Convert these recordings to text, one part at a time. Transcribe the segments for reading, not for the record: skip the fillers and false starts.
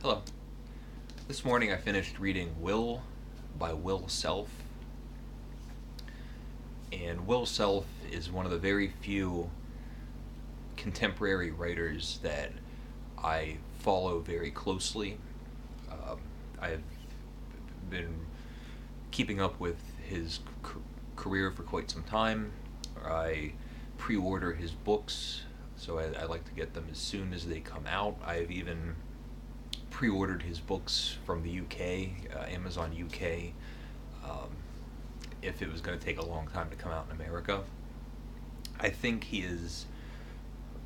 Hello. This morning I finished reading Will by Will Self. And Will Self is one of the very few contemporary writers that I follow very closely. I've been keeping up with his career for quite some time. I pre-order his books, so I like to get them as soon as they come out. I've even pre-ordered his books from the UK, Amazon UK, if it was going to take a long time to come out in America. I think he is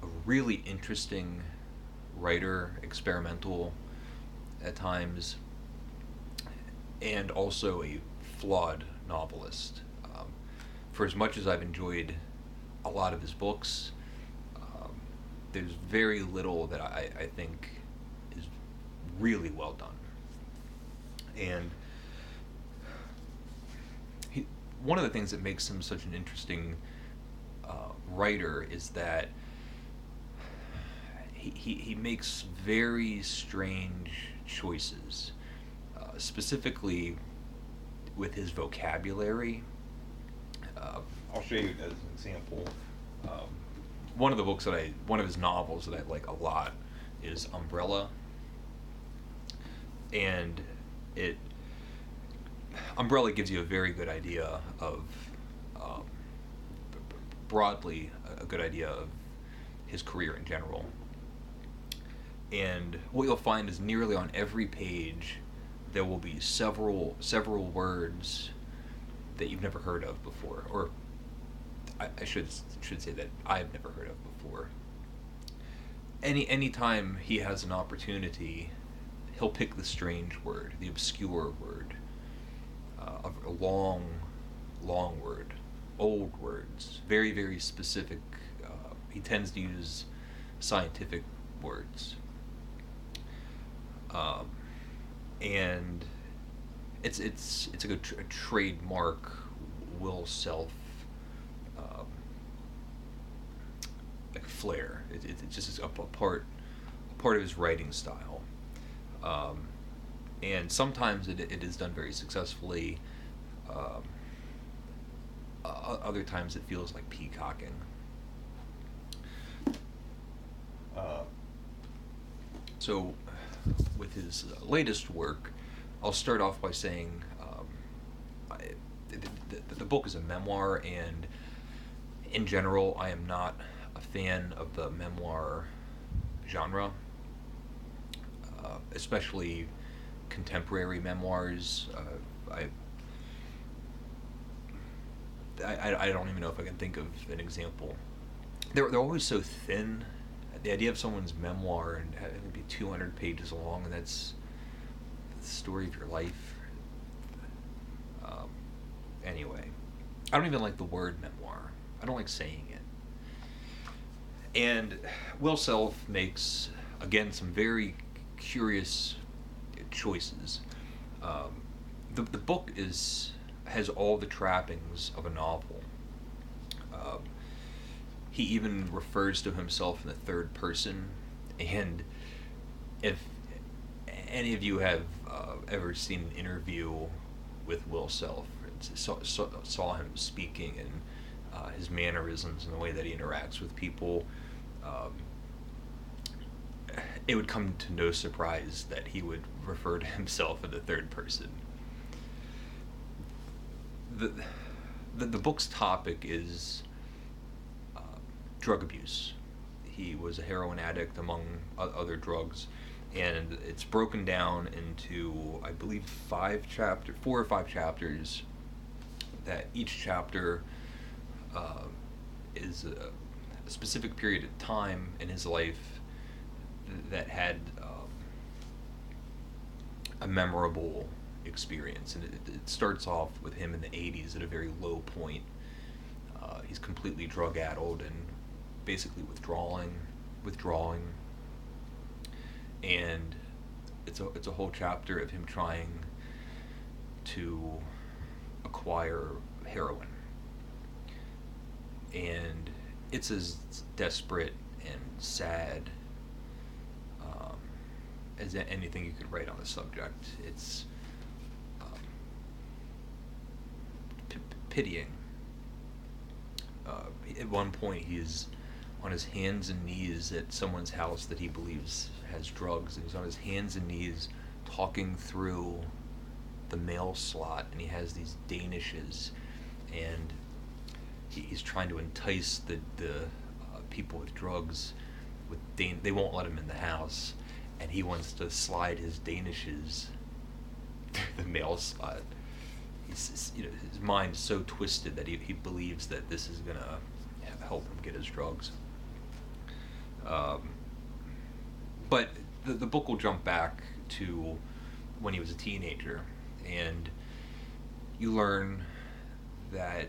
a really interesting writer, experimental at times, and also a flawed novelist. For as much as I've enjoyed a lot of his books, there's very little that I think is really well done. And one of the things that makes him such an interesting writer is that he makes very strange choices, specifically with his vocabulary. I'll show you as an example. One of the books one of his novels that I like a lot is Umbrella, and Umbrella gives you a very good idea of, broadly, a good idea of his career in general. And what you'll find is nearly on every page there will be several words that you've never heard of before, or I should say that I've never heard of before. Any time he has an opportunity, he'll pick the strange word, the obscure word, a long word, old words, very, very specific. He tends to use scientific words. And it's like a trademark Will Self like flair. It just is a part of his writing style. And sometimes it is done very successfully. Other times it feels like peacocking. So with his latest work, I'll start off by saying the book is a memoir, and in general I am not a fan of the memoir genre, especially contemporary memoirs. I don't even know if I can think of an example. They're always so thin. The idea of someone's memoir and having it be 200 pages long, and that's the story of your life. Anyway, I don't even like the word memoir. I don't like saying it. And Will Self makes, again, some very curious choices. The book has all the trappings of a novel. He even refers to himself in the third person, and if any of you have ever seen an interview with Will Self, saw him speaking and his mannerisms and the way that he interacts with people, it would come to no surprise that he would refer to himself in the third person. The book's topic is drug abuse. He was a heroin addict, among other drugs, and it's broken down into, I believe, 4 or 5 chapters. That each chapter is a specific period of time in his life that had a memorable experience, and it starts off with him in the 80s at a very low point. He's completely drug-addled and basically withdrawing, and it's a whole chapter of him trying to acquire heroin, and it's as desperate and sad as anything you could write on the subject. It's um, pitying. At one point, he's on his hands and knees at someone's house that he believes has drugs, and he's on his hands and knees talking through the mail slot, and he has these danishes, and he's trying to entice the people with drugs. They won't let him in the house, and he wants to slide his danishes through the mail slot. His mind's so twisted that he believes that this is gonna help him get his drugs. But the book will jump back to when he was a teenager, and you learn that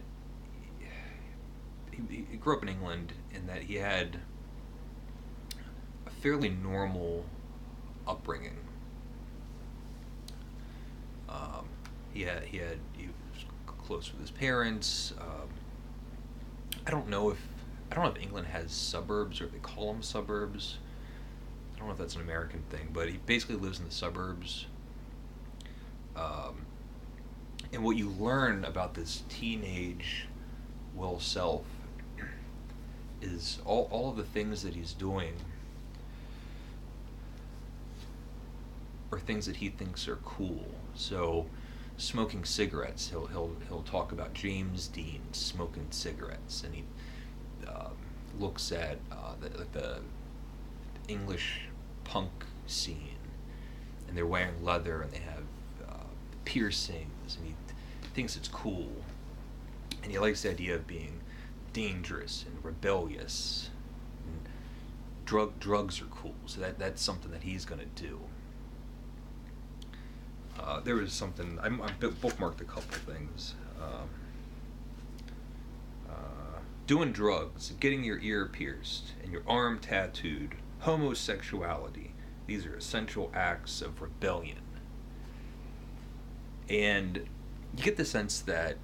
he grew up in England, and that he had a fairly normal upbringing. He was close with his parents. I don't know if England has suburbs, or if they call them suburbs. I don't know if that's an American thing, but he basically lives in the suburbs. And what you learn about this teenage Will Self is all of the things that he's doing are things that he thinks are cool. So, smoking cigarettes. He'll talk about James Dean smoking cigarettes, and he looks at the English punk scene, and they're wearing leather, and they have piercings, and he thinks it's cool, and he likes the idea of being dangerous and rebellious. And drugs are cool, so that's something that he's gonna do. There was something I bookmarked a couple things. Doing drugs, getting your ear pierced, and your arm tattooed, homosexuality. These are essential acts of rebellion. And you get the sense that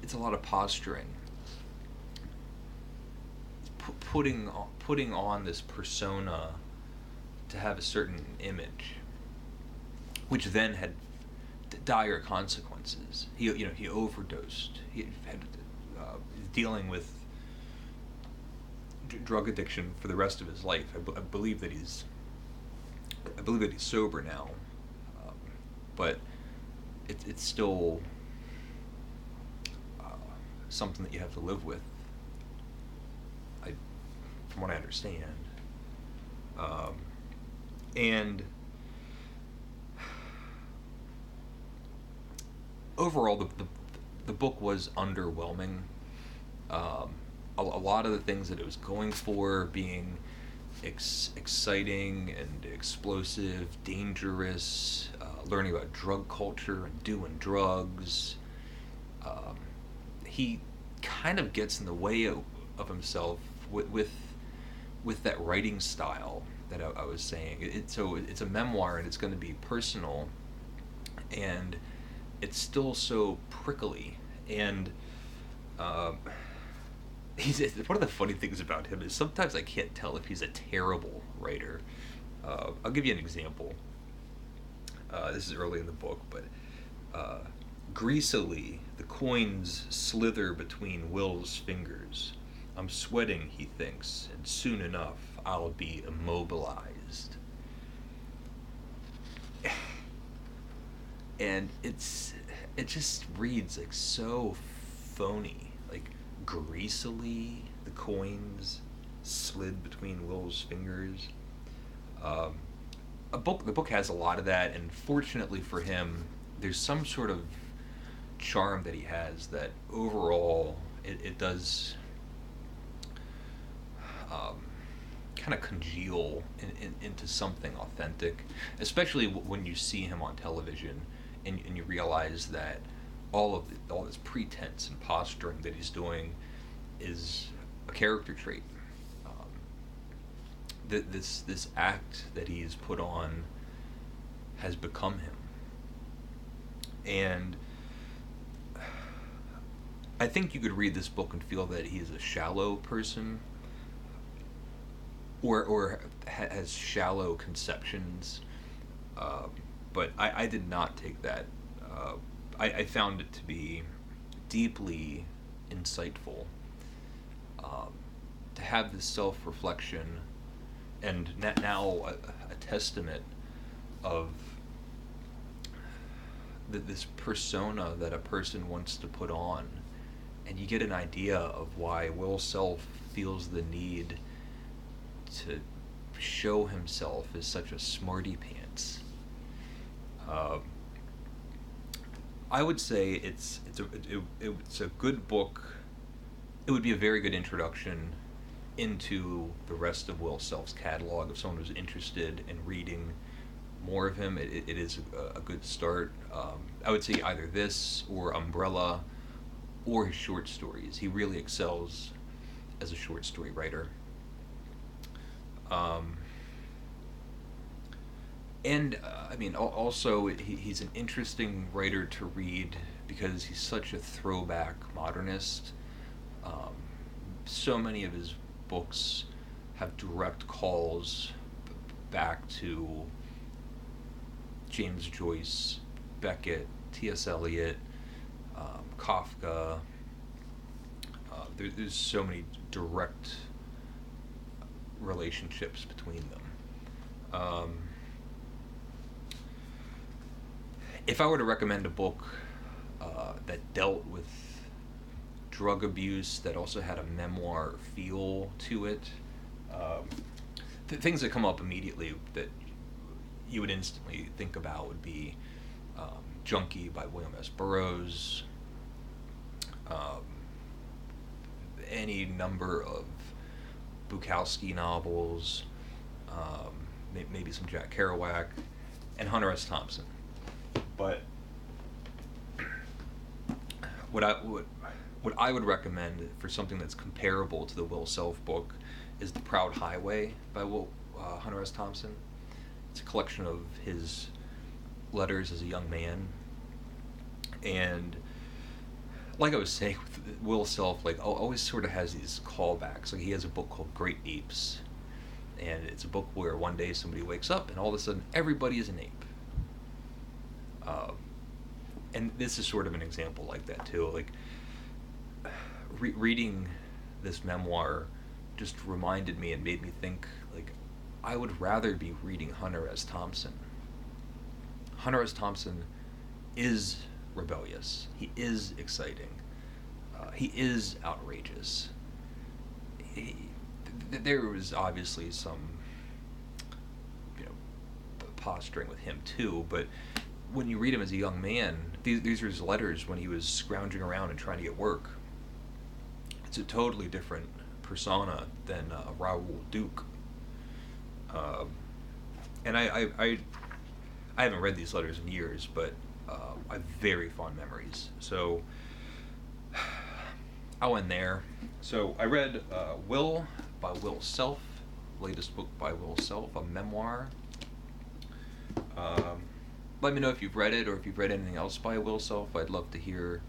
it's a lot of posturing, putting on this persona to have a certain image, which then had dire consequences. He overdosed. He had dealing with drug addiction for the rest of his life. I believe that he's sober now, but it's still something that you have to live with. From what I understand, and overall, the book was underwhelming. A lot of the things that it was going for, being exciting and explosive, dangerous, learning about drug culture and doing drugs, he kind of gets in the way of himself with that writing style that I was saying. So it's a memoir, and it's going to be personal, and it's still so prickly. And one of the funny things about him is sometimes I can't tell if he's a terrible writer. I'll give you an example. This is early in the book, but greasily the coins slither between Will's fingers. I'm sweating, he thinks, and soon enough I'll be immobilized. And it just reads like so phony. Like, greasily the coins slid between Will's fingers. The book has a lot of that, and fortunately for him, there's some sort of charm that he has that overall it does kind of congeal into something authentic, especially when you see him on television, and you realize that all this pretense and posturing that he's doing is a character trait. This act that he's put on has become him, and I think you could read this book and feel that he's a shallow person, or has shallow conceptions. Um, but I did not take that. I found it to be deeply insightful, um, to have this self reflection, and now a testament of this persona that a person wants to put on. And you get an idea of why Will Self feels the need to show himself as such a smarty pants. Um, I would say it's a good book. It would be a very good introduction into the rest of Will Self's catalog. If someone was interested in reading more of him, it is a good start. I would say either this or Umbrella or his short stories. He really excels as a short story writer. Um, and I mean, also he's an interesting writer to read because he's such a throwback modernist. Um, so many of his books have direct calls back to James Joyce, Beckett, T.S. Eliot, Kafka. There's so many direct relationships between them. If I were to recommend a book that dealt with drug abuse, that also had a memoir feel to it, things that come up immediately that you would instantly think about would be Junkie by William S. Burroughs, um, any number of Bukowski novels, maybe some Jack Kerouac, and Hunter S. Thompson. But what I would recommend for something that's comparable to the Will Self book is The Proud Highway by Hunter S. Thompson. It's a collection of his letters as a young man. And like I was saying, with Will Self, like, always sort of has these callbacks. Like, he has a book called Great Apes, and it's a book where one day somebody wakes up and all of a sudden everybody is an ape. And this is sort of an example like that too. Like, reading this memoir just reminded me and made me think, like, I would rather be reading Hunter S. Thompson. Hunter S. Thompson is rebellious. He is exciting. He is outrageous. There was obviously some, posturing with him too, but when you read him as a young man, these are his letters when he was scrounging around and trying to get work. It's a totally different persona than Raoul Duke. And I haven't read these letters in years, but I have very fond memories. So I'll end there. So I read Will by Will Self, latest book by Will Self, a memoir. Let me know if you've read it or if you've read anything else by Will Self. I'd love to hear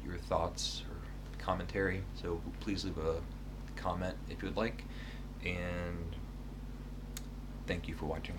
your thoughts or commentary. So please leave a comment if you would like. And thank you for watching.